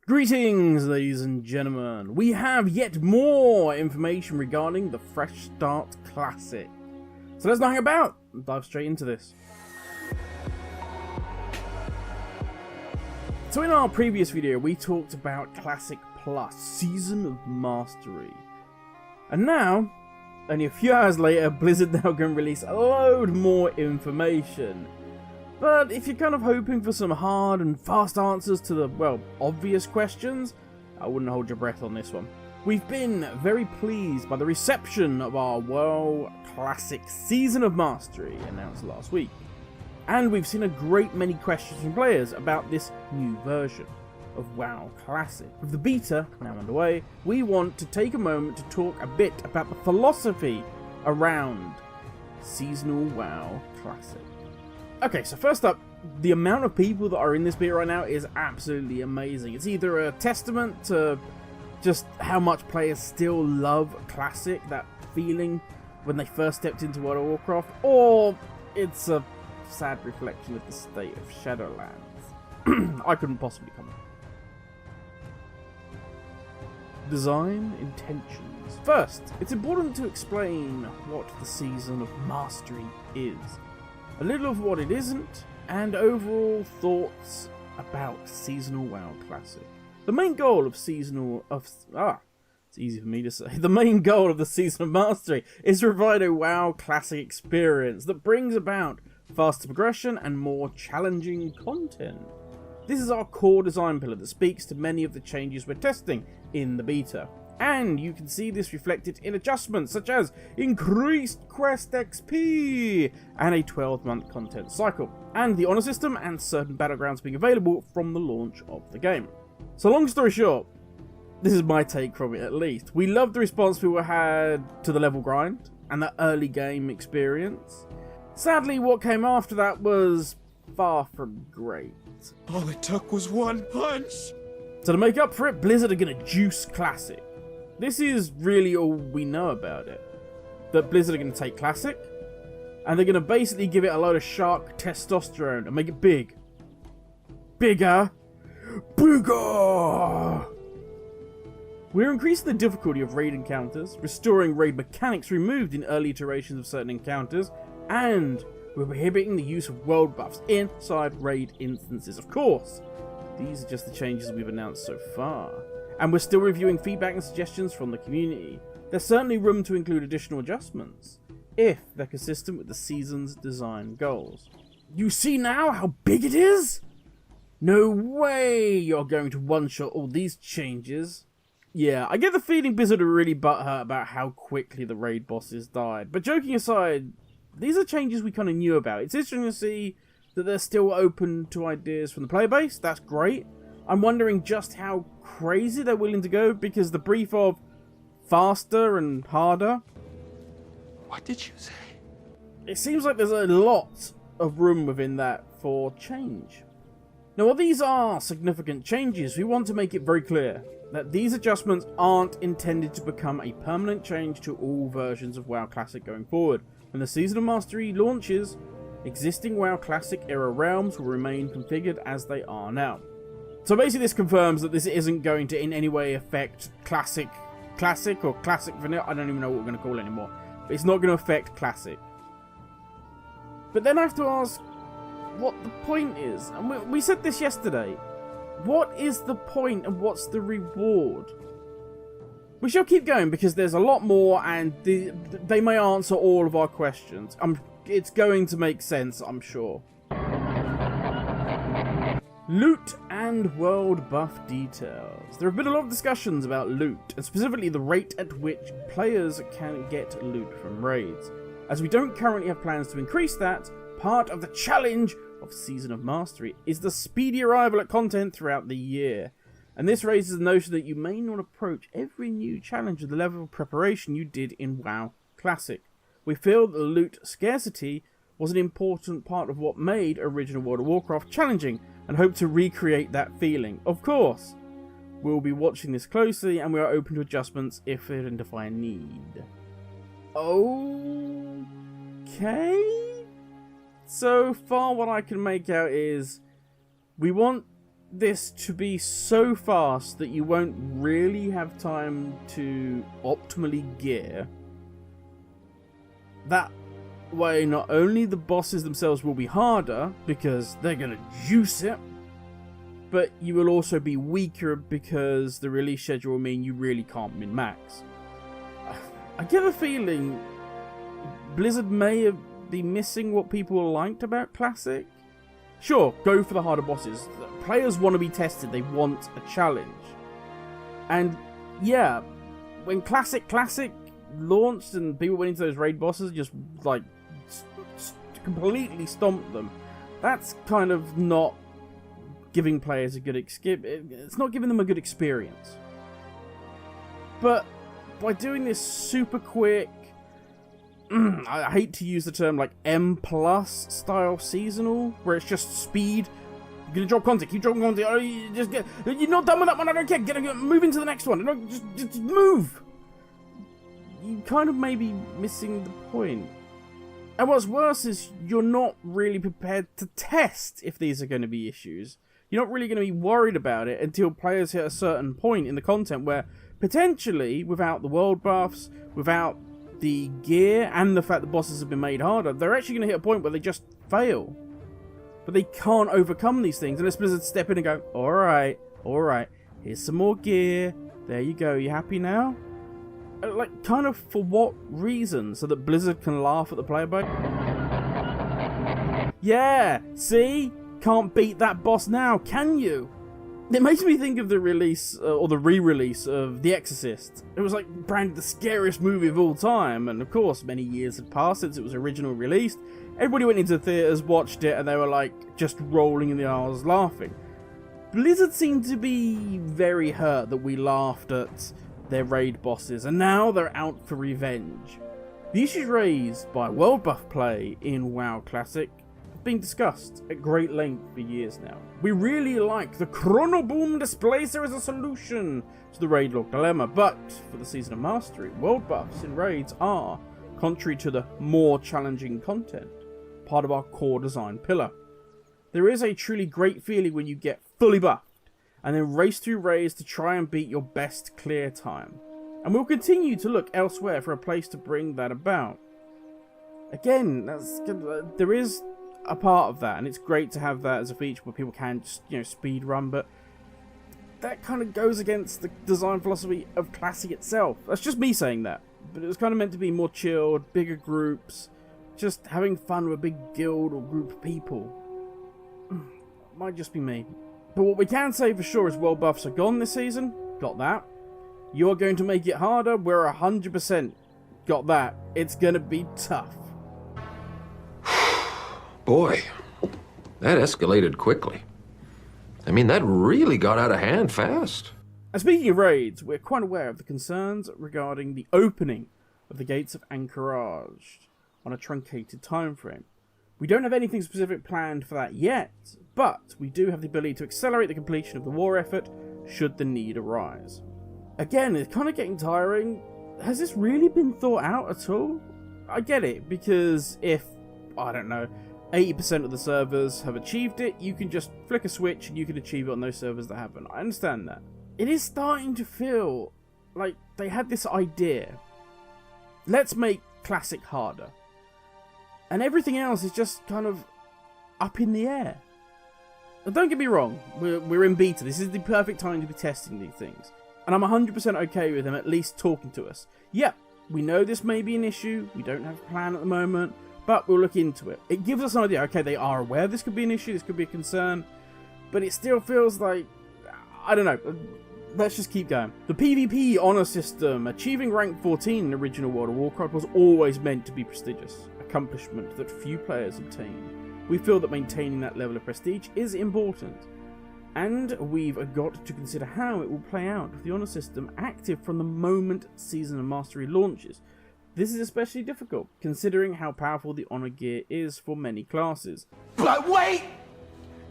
Greetings, ladies and gentlemen. We have yet more information regarding the Fresh Start Classic. So let's not hang about and dive straight into this. So in our previous video, we talked about Classic Plus, Season of Mastery. And now, only a few hours later, Blizzard now can release a load more information. But if you're kind of hoping for some hard and fast answers to the, well, obvious questions, I wouldn't hold your breath on this one. We've been very pleased by the reception of our WoW Classic Season of Mastery announced last week. And we've seen a great many questions from players about this new version of WoW Classic. With the beta now underway, we want to take a moment to talk a bit about the philosophy around Seasonal WoW Classic. Okay, so first up, the amount of people that are in this beta right now is absolutely amazing. It's either a testament to just how much players still love Classic, that feeling when they first stepped into World of Warcraft, or it's a sad reflection of the state of Shadowlands. I couldn't possibly comment. Design intentions. First, it's important to explain what the Season of Mastery is. A little of what it isn't, and overall thoughts about Seasonal WoW Classic. The main goal of it's easy for me to say. The main goal of the Season of Mastery is to provide a WoW Classic experience that brings about faster progression and more challenging content. This is our core design pillar that speaks to many of the changes we're testing in the beta. And you can see this reflected in adjustments such as increased quest XP and a 12-month content cycle, and the honor system and certain battlegrounds being available from the launch of the game. So long story short, this is my take from it at least. We loved the response people had to the level grind and the early game experience. Sadly, what came after that was far from great. All it took was one punch! So to make up for it, Blizzard are going to juice Classic. This is really all we know about it. That Blizzard are going to take Classic, and they're going to basically give it a load of shark testosterone and make it big. Bigger! Bigger! We're increasing the difficulty of raid encounters, restoring raid mechanics removed in early iterations of certain encounters, and we're prohibiting the use of world buffs inside raid instances. Of course, these are just the changes we've announced so far. And we're still reviewing feedback and suggestions from the community. There's certainly room to include additional adjustments, if they're consistent with the season's design goals. You see now how big it is? No way you're going to one-shot all these changes. Yeah, I get the feeling Blizzard are really butthurt about how quickly the raid bosses died. But joking aside, these are changes we kind of knew about. It's interesting to see that they're still open to ideas from the player base. That's great. I'm wondering just how crazy they're willing to go, because the brief of faster and harder. What did you say? It seems like there's a lot of room within that for change. Now, while these are significant changes, we want to make it very clear that these adjustments aren't intended to become a permanent change to all versions of WoW Classic going forward. When the Season of Mastery launches, existing WoW Classic era realms will remain configured as they are now. So basically this confirms that this isn't going to in any way affect Classic or Classic Vanilla. I don't even know what we're going to call it anymore. But it's not going to affect Classic. But then I have to ask what the point is. And we said this yesterday. What is the point and what's the reward? We shall keep going because there's a lot more, and they may answer all of our questions. It's going to make sense, I'm sure. Loot and world buff details. There have been a lot of discussions about loot, and specifically the rate at which players can get loot from raids. As we don't currently have plans to increase that, part of the challenge of Season of Mastery is the speedy arrival at content throughout the year. And this raises the notion that you may not approach every new challenge with the level of preparation you did in WoW Classic. We feel that the loot scarcity was an important part of what made original World of Warcraft challenging, and hope to recreate that feeling. Of course, we'll be watching this closely, and we are open to adjustments if they identify a need. Okay? So far what I can make out is we want this to be so fast that you won't really have time to optimally gear. That way, not only the bosses themselves will be harder because they're going to juice it, but you will also be weaker because the release schedule will mean you really can't min-max. I get a feeling Blizzard may be missing what people liked about Classic. Sure, go for the harder bosses. Players want to be tested, they want a challenge. And yeah, when Classic launched and people went into those raid bosses, just like completely stomped them, that's kind of not giving players a good it's not giving them a good experience. But by doing this super quick, I hate to use the term like M+ style seasonal, where it's just speed. You're gonna drop content, keep dropping content. Oh, you're not done with that one. I don't care. Move into the next one. No, just move. You kind of may be missing the point. And what's worse is you're not really prepared to test if these are going to be issues. You're not really going to be worried about it until players hit a certain point in the content where potentially, without the world buffs, without the gear, and the fact the bosses have been made harder, they're actually going to hit a point where they just fail. But they can't overcome these things unless Blizzard step in and go, alright, here's some more gear, there you go, you happy now? Like, kind of for what reason? So that Blizzard can laugh at the player base? Yeah, see? Can't beat that boss now, can you? It makes me think of the release, or the re-release of The Exorcist. It was like branded the scariest movie of all time, and of course many years had passed since it was originally released. Everybody went into the theatres, watched it, and they were like just rolling in the aisles laughing. Blizzard seemed to be very hurt that we laughed at their raid bosses, and now they're out for revenge. The issues raised by world buff play in WoW Classic been discussed at great length for years now. We really like the Chrono Boom Displacer as a solution to the raid log dilemma, but for the Season of Mastery, world buffs in raids are, contrary to the more challenging content, part of our core design pillar. There is a truly great feeling when you get fully buffed and then race through raids to try and beat your best clear time. And we'll continue to look elsewhere for a place to bring that about. Again, there is a part of that, and it's great to have that as a feature where people can just, speed run, but that kind of goes against the design philosophy of Classic itself. That's just me saying that, but it was kind of meant to be more chilled, bigger groups, just having fun with a big guild or group of people. Might just be me. But what we can say for sure is world buffs are gone this season. Got that. You are going to make it harder. We're 100% got that. It's going to be tough. Boy, that escalated quickly. I mean, that really got out of hand fast. And speaking of raids, we're quite aware of the concerns regarding the opening of the Gates of Anchorage on a truncated time frame. We don't have anything specific planned for that yet, but we do have the ability to accelerate the completion of the war effort should the need arise. Again, it's kind of getting tiring. Has this really been thought out at all? I get it, because if, I don't know, 80% of the servers have achieved it, you can just flick a switch and you can achieve it on those servers that haven't. I understand that. It is starting to feel like they had this idea. Let's make Classic harder. And everything else is just kind of up in the air. Now, don't get me wrong, we're in beta. This is the perfect time to be testing these things. And I'm 100% okay with them at least talking to us. Yep, we know this may be an issue. We don't have a plan at the moment. But we'll look into it. It gives us an idea. Okay, they are aware this could be an issue, this could be a concern, but it still feels like, I don't know, let's just keep going. The PvP honor system, achieving rank 14 in the original World of Warcraft, was always meant to be prestigious, accomplishment that few players obtain. We feel that maintaining that level of prestige is important, and we've got to consider how it will play out with the honor system active from the moment Season of Mastery launches. This is especially difficult, considering how powerful the honor gear is for many classes. But wait!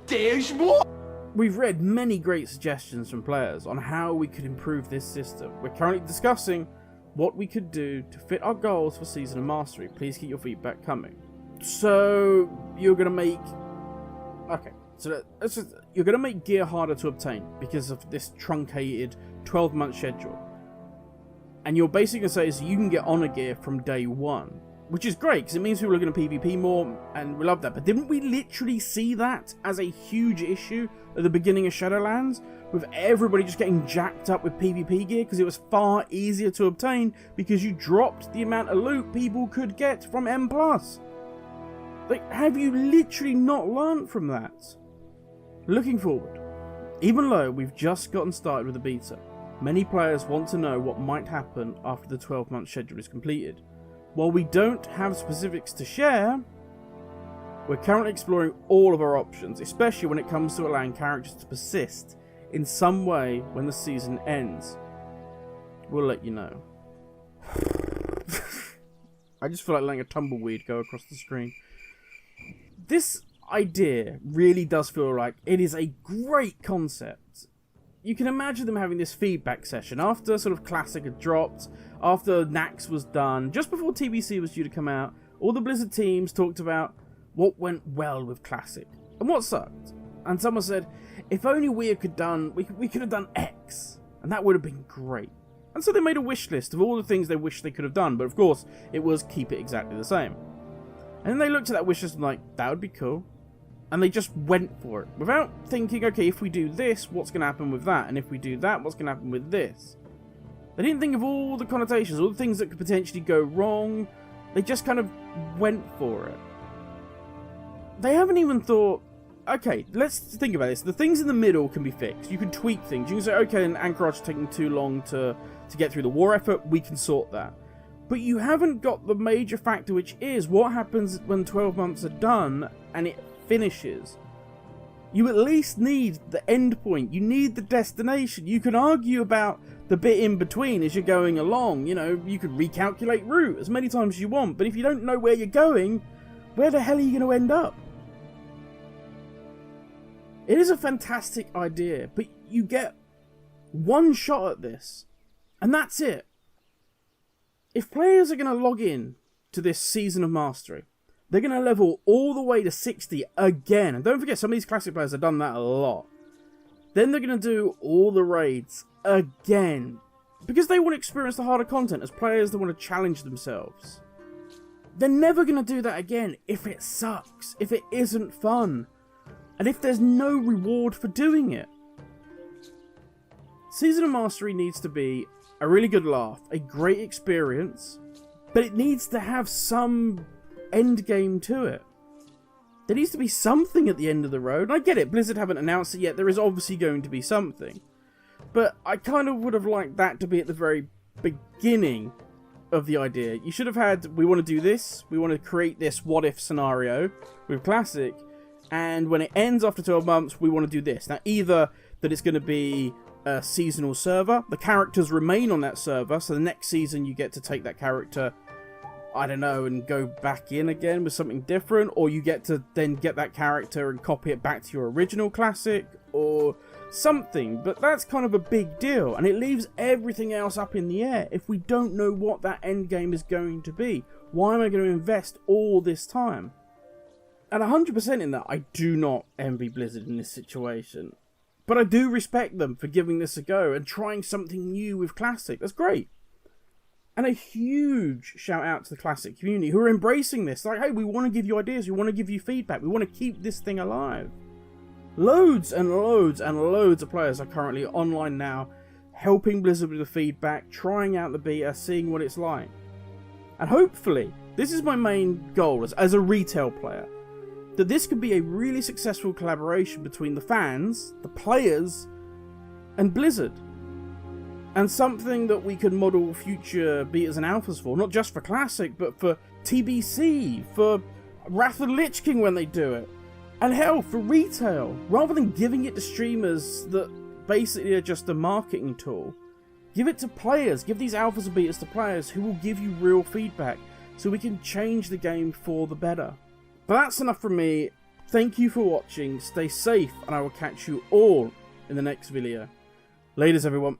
There's more! We've read many great suggestions from players on how we could improve this system. We're currently discussing what we could do to fit our goals for Season of Mastery. Please keep your feedback coming. So, you're going to make... Okay, So you're going to make gear harder to obtain because of this truncated 12-month schedule. And you're basically going to say so you can get honor gear from day one, which is great because it means people are going to PvP more, and we love that. But didn't we literally see that as a huge issue at the beginning of Shadowlands, with everybody just getting jacked up with PvP gear because it was far easier to obtain because you dropped the amount of loot people could get from M+. Like, have you literally not learned from that? Looking forward, even though we've just gotten started with the beta, many players want to know what might happen after the 12-month schedule is completed. While we don't have specifics to share, we're currently exploring all of our options, especially when it comes to allowing characters to persist in some way when the season ends. We'll let you know. I just feel like letting a tumbleweed go across the screen. This idea really does feel like it is a great concept. You can imagine them having this feedback session after sort of Classic had dropped, after Nax was done, just before TBC was due to come out. All the Blizzard teams talked about what went well with Classic and what sucked. And someone said, if only we could have done X, and that would have been great. And so they made a wish list of all the things they wish they could have done, but of course it was keep it exactly the same. And then they looked at that wish list and like, that would be cool. And they just went for it, without thinking, okay, if we do this, what's going to happen with that? And if we do that, what's going to happen with this? They didn't think of all the connotations, all the things that could potentially go wrong. They just kind of went for it. They haven't even thought, okay, let's think about this. The things in the middle can be fixed. You can tweak things. You can say, okay, an Anchorage is taking too long to get through the war effort. We can sort that. But you haven't got the major factor, which is what happens when 12 months are done and it finishes. You at least need the end point. You need the destination. You can argue about the bit in between as you're going along. You know, you could recalculate route as many times as you want. But if you don't know where you're going, where the hell are you going to end up? It is a fantastic idea, but you get one shot at this, and that's it. If players are going to log in to this Season of Mastery, they're going to level all the way to 60 again. And don't forget, some of these Classic players have done that a lot. Then they're going to do all the raids again, because they want to experience the harder content as players that want to challenge themselves. They're never going to do that again if it sucks, if it isn't fun, and if there's no reward for doing it. Season of Mastery needs to be a really good laugh, a great experience, but it needs to have some end game to it. There needs to be something at the end of the road. And I get it, Blizzard haven't announced it yet, there is obviously going to be something. But I kind of would have liked that to be at the very beginning of the idea. You should have had, we want to do this, we want to create this what if scenario with Classic, and when it ends after 12 months, we want to do this. Now, either that it's going to be a seasonal server, the characters remain on that server, so the next season you get to take that character, I don't know, and go back in again with something different, or you get to then get that character and copy it back to your original Classic, or something. But that's kind of a big deal, and it leaves everything else up in the air if we don't know what that end game is going to be. Why am I going to invest all this time? And 100% in that, I do not envy Blizzard in this situation. But I do respect them for giving this a go and trying something new with Classic. That's great. And a huge shout out to the Classic community who are embracing this. Like, hey, we want to give you ideas. We want to give you feedback. We want to keep this thing alive. Loads and loads and loads of players are currently online now, helping Blizzard with the feedback, trying out the beta, seeing what it's like. And hopefully, this is my main goal as a retail player, that this could be a really successful collaboration between the fans, the players, and Blizzard. And something that we could model future betas and alphas for, not just for Classic, but for TBC, for Wrath of the Lich King when they do it, and hell, for retail. Rather than giving it to streamers that basically are just a marketing tool, give it to players, give these alphas and betas to players who will give you real feedback, so we can change the game for the better. But that's enough from me. Thank you for watching, stay safe, and I will catch you all in the next video. Laters, everyone.